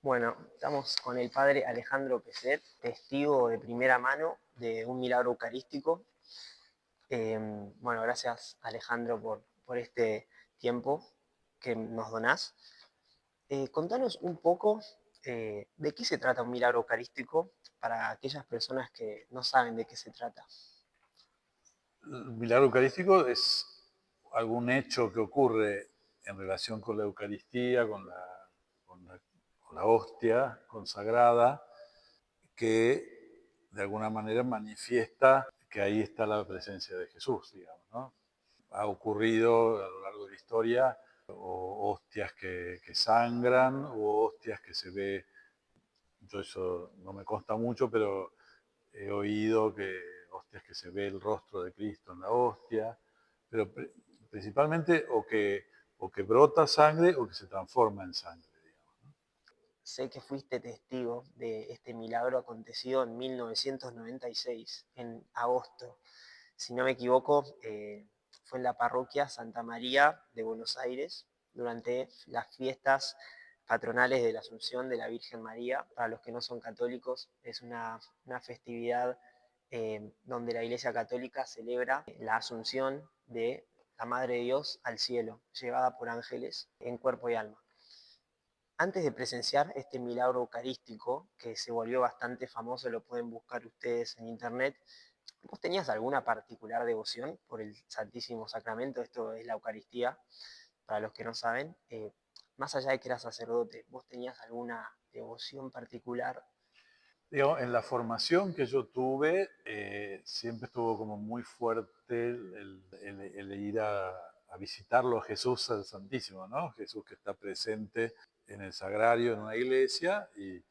Bueno, estamos con el padre Alejandro Peset, testigo de primera mano de un milagro eucarístico. Bueno, gracias Alejandro por este tiempo que nos donás. Contanos un poco de qué se trata un milagro eucarístico para aquellas personas que no saben de qué se trata. El milagro eucarístico es algún hecho que ocurre en relación con la Eucaristía, con la, con la hostia consagrada, que de alguna manera manifiesta que ahí está la presencia de Jesús, digamos, ¿no? Ha ocurrido a lo largo de la historia, o hostias que sangran, o hostias que se ve, yo eso no me consta mucho, pero he oído que hostias que se ve el rostro de Cristo en la hostia, pero principalmente o que brota sangre o que se transforma en sangre, digamos. Sé que fuiste testigo de este milagro acontecido en 1996, en agosto. Si no me equivoco, fue en la parroquia Santa María de Buenos Aires durante las fiestas patronales de la Asunción de la Virgen María. Para los que no son católicos, es una festividad donde la Iglesia Católica celebra la Asunción de la Madre de Dios al cielo, llevada por ángeles en cuerpo y alma. Antes de presenciar este milagro eucarístico, que se volvió bastante famoso, lo pueden buscar ustedes en internet, ¿vos tenías alguna particular devoción por el Santísimo Sacramento? Esto es la Eucaristía, para los que no saben. Más allá de que eras sacerdote, ¿vos tenías alguna devoción particular? Digamos, en la formación que yo tuve, siempre estuvo como muy fuerte el ir a visitarlo a Jesús al Santísimo, ¿no? Jesús que está presente en el sagrario, en una iglesia, y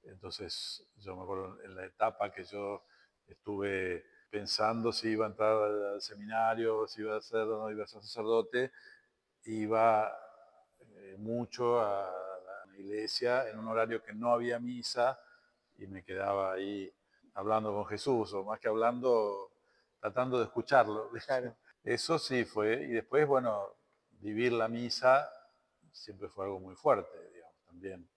entonces yo me acuerdo en la etapa que yo estuve pensando si iba a entrar al seminario, si iba a ser o no iba a ser sacerdote, iba mucho a la iglesia en un horario que no había misa y me quedaba ahí hablando con Jesús, o más que hablando, tratando de escucharlo. Claro. Eso sí fue, y después, bueno, vivir la misa siempre fue algo muy fuerte, digamos, también.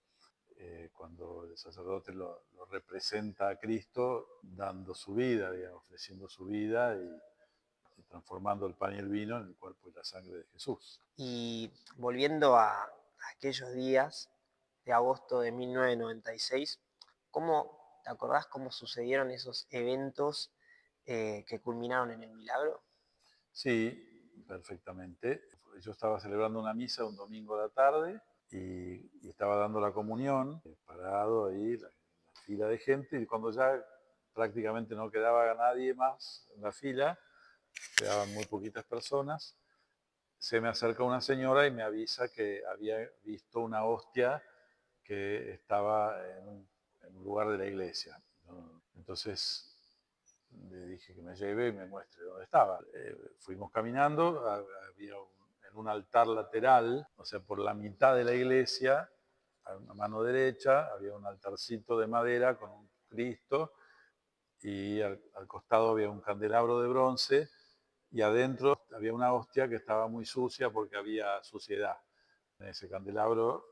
Cuando el sacerdote lo representa a Cristo dando su vida, digamos, ofreciendo su vida y transformando el pan y el vino en el cuerpo y la sangre de Jesús. Y volviendo a aquellos días de agosto de 1996, ¿cómo te acordás cómo sucedieron esos eventos que culminaron en el milagro? Sí, perfectamente. Yo estaba celebrando una misa un domingo a la tarde y estaba dando la comunión, parado ahí, la fila de gente, y cuando ya prácticamente no quedaba nadie más en la fila, quedaban muy poquitas personas, se me acerca una señora y me avisa que había visto una hostia que estaba en un lugar de la iglesia, ¿no? Entonces le dije que me lleve y me muestre dónde estaba. Fuimos caminando, había en un altar lateral, o sea, por la mitad de la iglesia, a una mano derecha, había un altarcito de madera con un Cristo y al costado había un candelabro de bronce y adentro había una hostia que estaba muy sucia porque había suciedad. En ese candelabro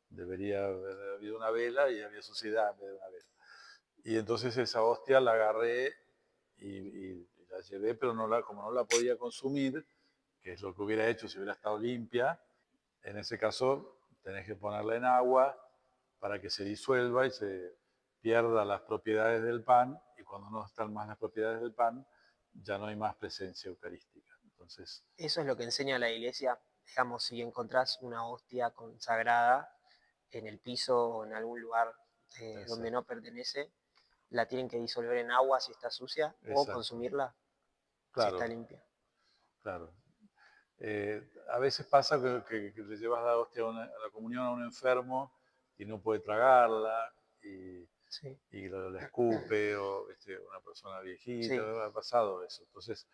debería haber habido una vela y había suciedad en vez de una vela. Y entonces esa hostia la agarré y la llevé, pero como no la podía consumir, que es lo que hubiera hecho si hubiera estado limpia, en ese caso tenés que ponerla en agua para que se disuelva y se pierda las propiedades del pan, y cuando no están más las propiedades del pan, ya no hay más presencia eucarística. Entonces, Eso es lo que enseña la iglesia, digamos, si encontrás una hostia consagrada en el piso o en algún lugar donde no exacto, pertenece, la tienen que disolver en agua si está sucia o exacto, consumirla si está claro, limpia. claro. A veces pasa que le llevas la hostia a la comunión a un enfermo y no puede tragarla y, Sí, y la escupe, o ¿viste? Una persona sí, viejita, ha pasado eso. Entonces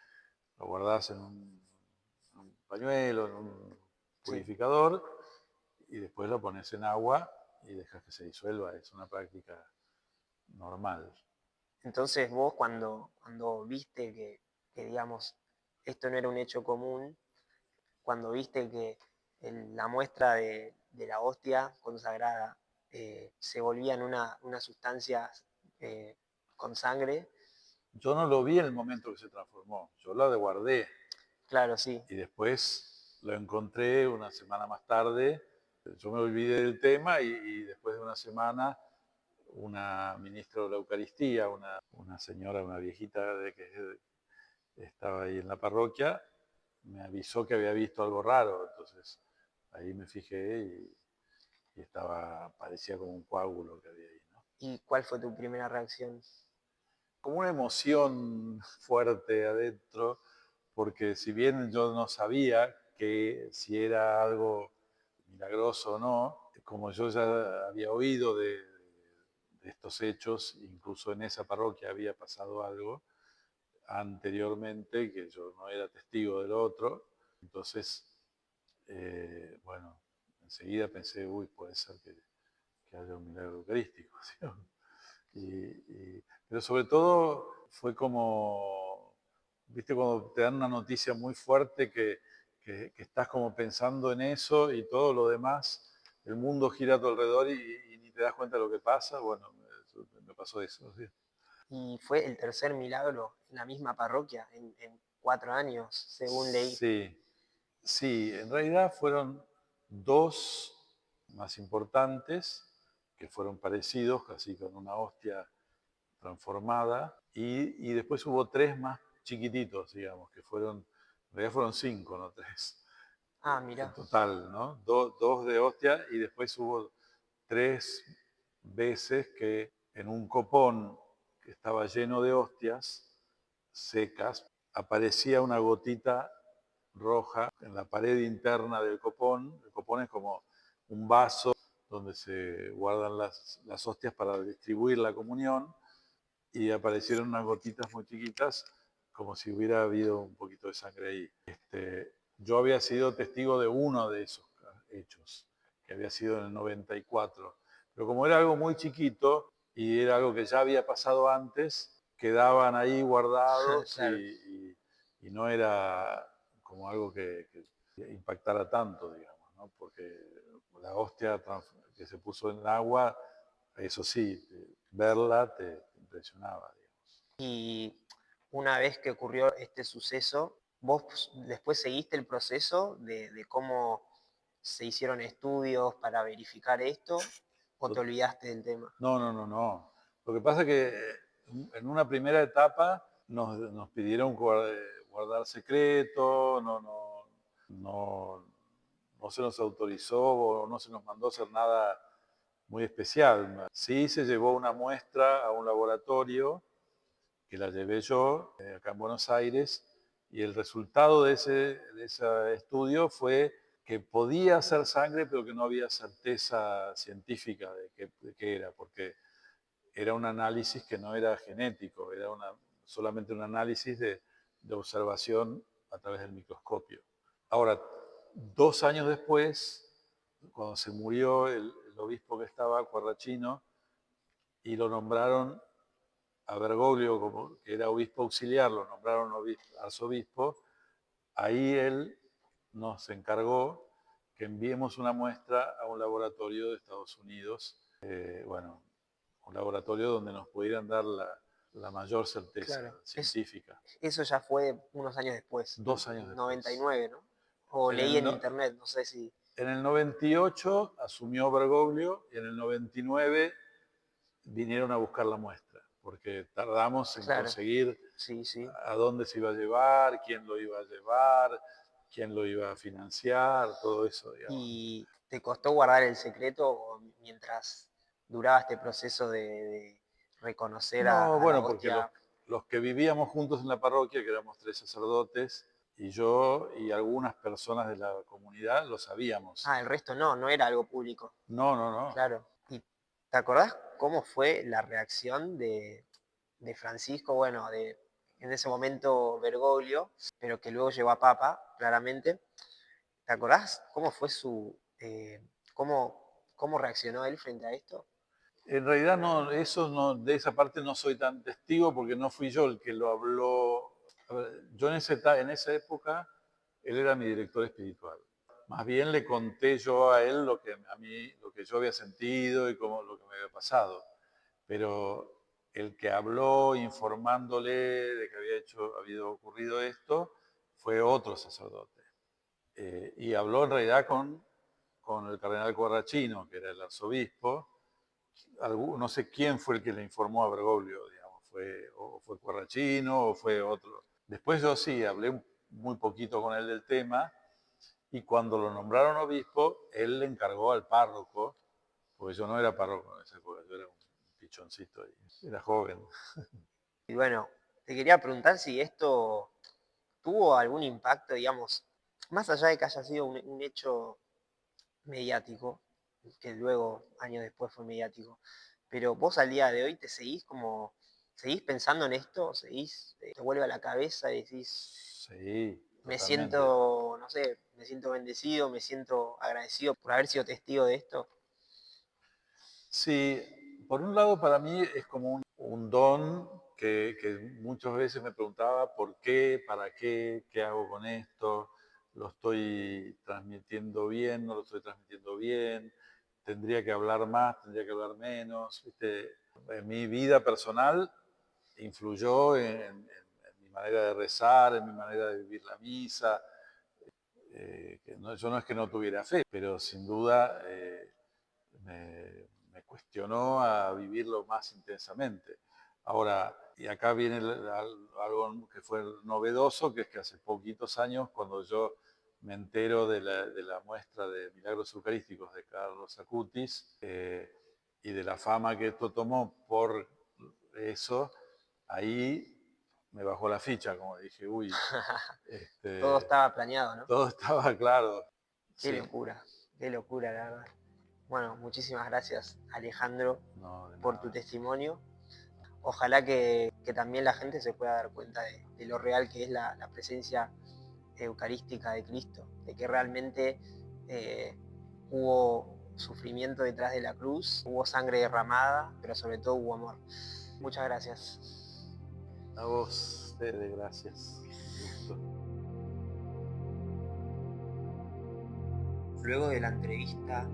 lo guardás en un pañuelo, en un sí. purificador, y después lo pones en agua y dejas que se disuelva. Es una práctica normal. Entonces vos cuando viste que, digamos, esto no era un hecho común, cuando viste que la muestra de la hostia consagrada se volvían una sustancia con sangre. Yo no lo vi en el momento que se transformó, yo la guardé Claro, sí. y después lo encontré una semana más tarde. Yo me olvidé del tema y después de una semana una ministra de la Eucaristía, una señora, una viejita que estaba ahí en la parroquia, me avisó que había visto algo raro. Entonces ahí me fijé y parecía como un coágulo que había ahí, ¿no? ¿Y cuál fue tu primera reacción? Como una emoción fuerte adentro, porque si bien yo no sabía que si era algo milagroso o no, como yo ya había oído de estos hechos, incluso en esa parroquia había pasado algo anteriormente, que yo no era testigo del otro, entonces, bueno, enseguida pensé, uy, puede ser que haya un milagro eucarístico, ¿sí? Pero sobre todo fue como, viste, cuando te dan una noticia muy fuerte que estás como pensando en eso y todo lo demás, el mundo gira a tu alrededor y ni te das cuenta de lo que pasa. Bueno, me pasó eso, ¿sí? Y fue el tercer milagro en la misma parroquia, en 4 años, según leí. Sí, sí, en realidad fueron dos más importantes que fueron parecidos, casi con una hostia transformada, y después hubo tres más chiquititos, digamos, que fueron, en realidad fueron cinco, no tres, Ah, en mirá. total, ¿no? Dos de hostia y después hubo tres veces que en un copón que estaba lleno de hostias secas, aparecía una gotita roja en la pared interna del copón. El copón es como un vaso donde se guardan las hostias para distribuir la comunión, y aparecieron unas gotitas muy chiquitas, como si hubiera habido un poquito de sangre ahí. Yo había sido testigo de uno de esos hechos, que había sido en el 94. Pero como era algo muy chiquito y era algo que ya había pasado antes, quedaban ahí guardados Claro. y no era como algo que impactara tanto, digamos, ¿no? Porque la hostia que se puso en el agua, eso sí, verla te impresionaba, digamos. Y una vez que ocurrió este suceso, ¿vos después seguiste el proceso de cómo se hicieron estudios para verificar esto o te olvidaste del tema? No, no, no, no. Lo que pasa es que en una primera etapa nos pidieron guardar secreto, no, no se nos autorizó o no se nos mandó hacer nada muy especial. Sí se llevó una muestra a un laboratorio, que la llevé yo acá en Buenos Aires, y el resultado de ese estudio fue que podía ser sangre, pero que no había certeza científica de qué era, porque era un análisis que no era genético, era solamente un análisis de observación a través del microscopio. Ahora, 2 años después, cuando se murió el obispo que estaba, Cuarrachino, y lo nombraron a Bergoglio, como que era obispo auxiliar, lo nombraron arzobispo, ahí él nos encargó que enviemos una muestra a un laboratorio de Estados Unidos, bueno, un laboratorio donde nos pudieran dar la mayor certeza Claro, científica. eso ya fue unos años después, 2 años después. 99, ¿no? O En leí el, en no- internet, no sé si... en el 98 asumió Bergoglio y en el 99 vinieron a buscar la muestra, porque tardamos en Claro, conseguir sí, sí. a dónde se iba a llevar, quién lo iba a llevar, quién lo iba a financiar, todo eso, digamos. ¿Y te costó guardar el secreto o mientras duraba este proceso de reconocer No, a la bueno, porque hostia? los que vivíamos juntos en la parroquia, que éramos 3 sacerdotes, y yo y algunas personas de la comunidad lo sabíamos. Ah, el resto no, no era algo público. No, no, no. Claro. ¿Y te acordás cómo fue la reacción de Francisco? Bueno, en ese momento Bergoglio, pero que luego llegó a Papa, claramente. ¿Te acordás cómo fue cómo reaccionó él frente a esto? En realidad no, eso no, de esa parte no soy tan testigo porque no fui yo el que lo habló. A ver, yo en esa época, él era mi director espiritual. Más bien le conté yo a él lo que yo había sentido y lo que me había pasado. Pero el que habló informándole de que había ocurrido esto fue otro sacerdote. Y habló en realidad con el cardenal Corrachino, que era el arzobispo. No sé quién fue el que le informó a Bergoglio, digamos, o fue Corrachino o fue otro. Después yo sí hablé muy poquito con él del tema, y cuando lo nombraron obispo, él le encargó al párroco, porque yo no era párroco en esa época, yo era un pichoncito ahí, era joven. Y bueno, te quería preguntar si esto tuvo algún impacto, digamos, más allá de que haya sido un hecho mediático, que luego, años después fue mediático, pero vos al día de hoy seguís pensando en esto, te vuelve a la cabeza y decís, Sí, me totalmente. siento, no sé, me siento bendecido, me siento agradecido por haber sido testigo de esto. Sí, por un lado para mí es como un don que muchas veces me preguntaba por qué, para qué hago con esto, lo estoy transmitiendo bien, no lo estoy transmitiendo bien, tendría que hablar más, tendría que hablar menos, ¿viste? En mi vida personal influyó en mi manera de rezar, en mi manera de vivir la misa. Yo no es que no tuviera fe, pero sin duda me cuestionó a vivirlo más intensamente. Ahora, y acá viene algo que fue novedoso, que es que hace poquitos años, cuando yo me entero de la muestra de Milagros Eucarísticos de Carlos Acutis, y de la fama que esto tomó por eso, ahí me bajó la ficha, como dije, uy, Todo este, estaba planeado, ¿no? todo estaba claro. Sí, Qué locura, la verdad. Bueno, muchísimas gracias, Alejandro, no, de por tu nada. testimonio. Ojalá que también la gente se pueda dar cuenta de lo real que es la presencia eucarística de Cristo, de que realmente eh, hubo sufrimiento detrás de la cruz, hubo sangre derramada, pero sobre todo hubo amor. Muchas gracias. A vos, Fede, gracias. Un gusto. Luego de la entrevista,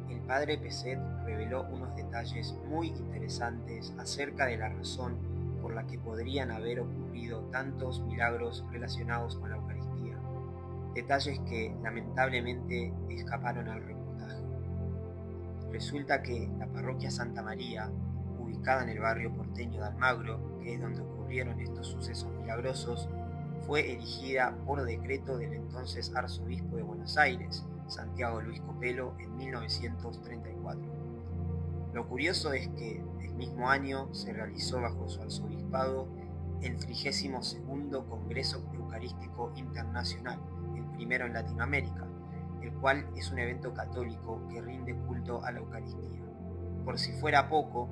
el padre Peset reveló unos detalles muy interesantes acerca de la razón por la que podrían haber ocurrido tantos milagros relacionados con la Eucaristía, detalles que lamentablemente escaparon al reportaje. Resulta que la parroquia Santa María, ubicada en el barrio porteño de Almagro, que es donde ocurrieron estos sucesos milagrosos, fue erigida por decreto del entonces arzobispo de Buenos Aires, Santiago Luis Copelo, en 1934. Lo curioso es que el mismo año se realizó bajo su arzobispado el 32º Congreso Eucarístico Internacional, el primero en Latinoamérica, el cual es un evento católico que rinde culto a la Eucaristía. Por si fuera poco,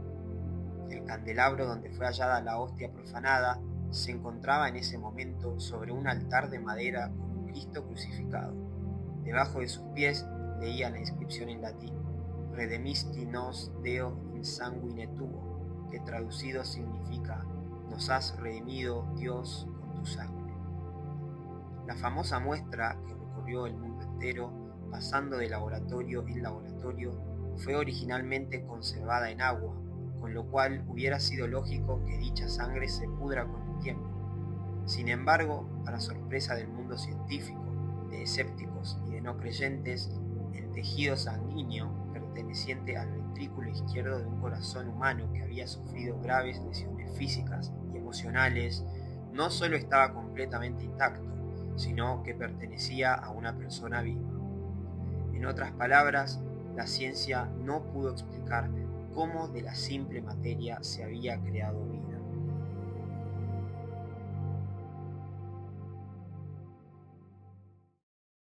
el candelabro donde fue hallada la hostia profanada se encontraba en ese momento sobre un altar de madera con un Cristo crucificado. Debajo de sus pies leía la inscripción en latín: Redemisti nos Deo in sanguine tuo, que traducido significa: nos has redimido, Dios, con tu sangre. La famosa muestra, que recorrió el mundo entero, pasando de laboratorio en laboratorio, fue originalmente conservada en agua, con lo cual hubiera sido lógico que dicha sangre se pudra con el tiempo. Sin embargo, para sorpresa del mundo científico, de escépticos y de no creyentes, el tejido sanguíneo perteneciente al ventrículo izquierdo de un corazón humano que había sufrido graves lesiones físicas y emocionales no solo estaba completamente intacto, sino que pertenecía a una persona viva. En otras palabras, la ciencia no pudo explicar cómo de la simple materia se había creado vida.